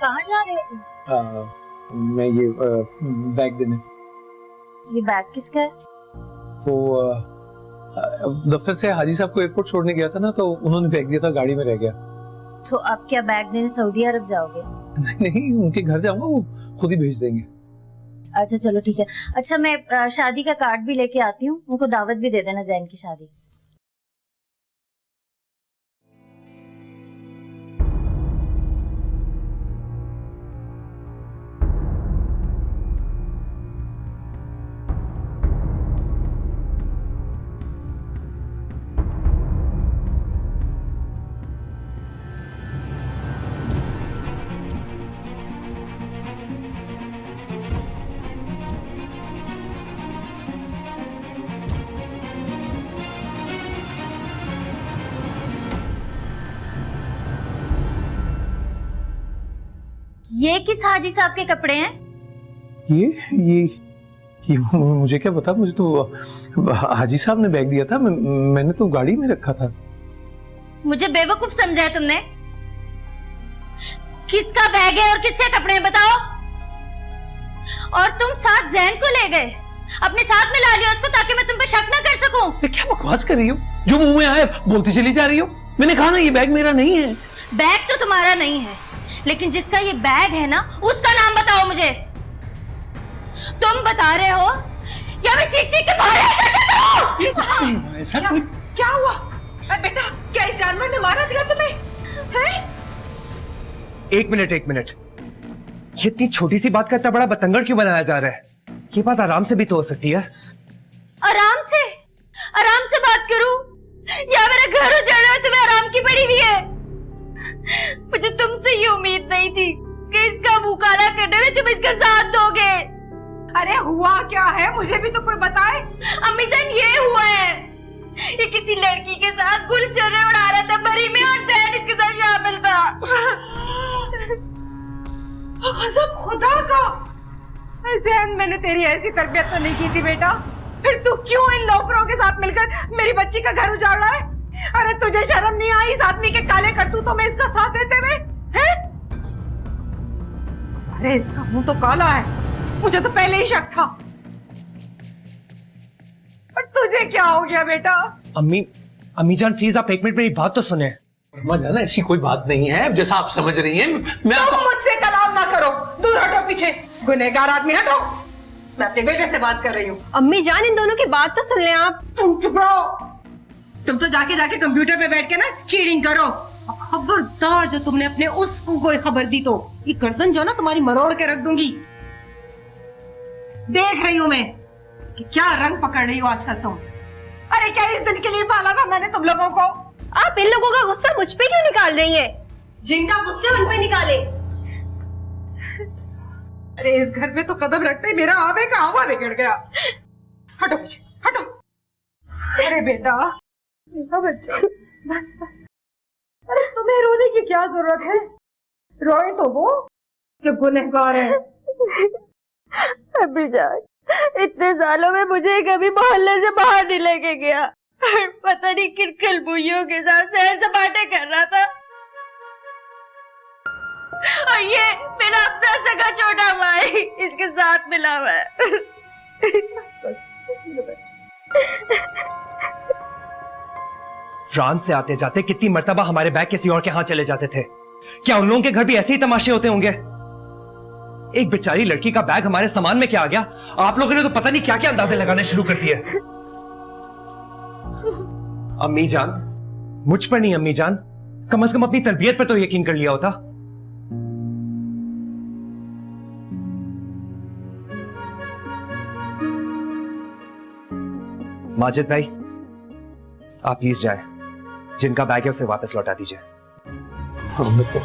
कहाँ जा रहे हो तुम? मैं ये बैग देने। ये बैग किसका है? तो दफ्तर से हाजी साहब को एयरपोर्ट छोड़ने गया था ना, तो उन्होंने फेंक दिया था, गाड़ी में रह गया। तो अब क्या बैग देने सऊदी अरब जाओगे? नहीं, उनके घर जाऊंगा, वो खुद ही भेज देंगे। अच्छा चलो ठीक है। अच्छा मैं शादी का कार्ड भी लेके आती हूँ, उनको दावत भी दे देना जैन की शादी। ये किस हाजी साहब के कपड़े हैं? ये मुझे क्या पता, मुझे तो हाजी साहब ने बैग दिया था, मैंने तो गाड़ी में रखा था। मुझे बेवकूफ समझा है तुमने? किसका बैग है और किसके कपड़े हैं बताओ। और तुम साथ जैन को ले गए, अपने साथ में ला लिया उसको ताकि मैं तुम पे शक ना कर सकूं। क्या बकवास कर रही हो, जो मुंह में आए बोलती चली जा रही हो। मैंने कहा ना ये बैग मेरा नहीं है। बैग तो तुम्हारा नहीं है, लेकिन जिसका ये बैग है ना उसका नाम बताओ मुझे। तुम बता रहे हो या मैं चीख चीख के बाहर ऐसा कोई क्या हुआ? बेटा क्या इस जानवर ने मारा दिया तुम्हें? हैं? एक मिनट, ये इतनी छोटी सी बात का इतना बड़ा बतंगड़ क्यों बनाया जा रहा है? ये बात आराम से भी तो हो सकती है। आराम से बात करूं या मेरा घर उजाड़ रहा है तुम्हें आराम की पड़ी हुई है? मुझे तुमसे ये उम्मीद नहीं थी कि इसका मुंह काला करने में तुम इसका साथ दोगे। अरे हुआ क्या है, मुझे भी तो कोई बताए। अम्मी जान ये हुआ है, ये किसी लड़की के साथ गुलशर्रे उड़ा रहा था बरी में और जैन इसके साथ शामिल था। गज़ब खुदा का। जैन, मैंने तेरी ऐसी तरबियत तो नहीं की थी बेटा, फिर तू क्यों इन लोफरों के साथ मिलकर मेरी बच्ची का घर उजाड़ रहा है? अरे तुझे शर्म नहीं आई इस आदमी के काले करतूतों में इसका साथ देते हुए? हैं? अरे इसका मुंह तो काला है, मुझे तो पहले ही शक था। और तुझे क्या हो गया बेटा? अम्मी जान प्लीज आप एक मिनट मेरी बात तो सुने। अम्मा जान ऐसी कोई बात नहीं है, जैसा आप समझ रही हैं। तुम मुझसे कलाम ना करो, दूर हटो, पीछे गुनहगार आदमी हटो। मैं अपने बेटे से बात कर रही हूँ। अम्मी जान इन दोनों की बात तो सुन लें आप। तुम चुप रहो। तुम तो जाके कंप्यूटर पे बैठ के ना चीटिंग करो। और खबरदार जो तुमने अपने उसको कोई खबर दी तो ये गर्दन जो ना तुम्हारी मरोड़ के रख दूंगी। देख रही हूँ मैं कि क्या रंग पकड़ रही हो आजकल तुम। अरे क्या इस दिन के लिए पाला था मैंने तुम लोगों को? आप इन लोगों का गुस्सा मुझ पे क्यों निकाल रही हैं? जिनका गुस्सा उन पे निकाले। अरे इस घर में तो कदम रखते ही मेरा आवे का हवा बिगड़ गया। हटो पीछे, हटो। अरे बेटा, बेटा बच्चा, बस। अरे तुम्हें रोने की क्या जरूरत है? रोए तो वो जो गुनहगार है। अभी जान, इतने सालों में मुझे कभी मोहल्ले से बाहर नहीं लेके गया और पता नहीं किन खलबुइयों के साथ सैर सपाटे कर रहा था। और ये मेरा अपना सगा छोटा भाई इसके साथ मिला हुआ है। फ्रांस से आते जाते कितनी मर्तबा हमारे बैग किसी और के हाथ चले जाते थे। क्या उन लोगों के घर भी ऐसे ही तमाशे होते होंगे? एक बेचारी लड़की का बैग हमारे सामान में क्या आ गया, आप लोगों ने तो पता नहीं क्या क्या अंदाजे लगाने शुरू कर दिए। अम्मी जान, मुझ पर नहीं अम्मी जान, कम से कम अपनी तरबियत पर तो यकीन कर लिया होता। माजिद भाई, आप प्लीज जाएं, जिनका बैग है उसे वापस लौटा दीजिए। हमने तो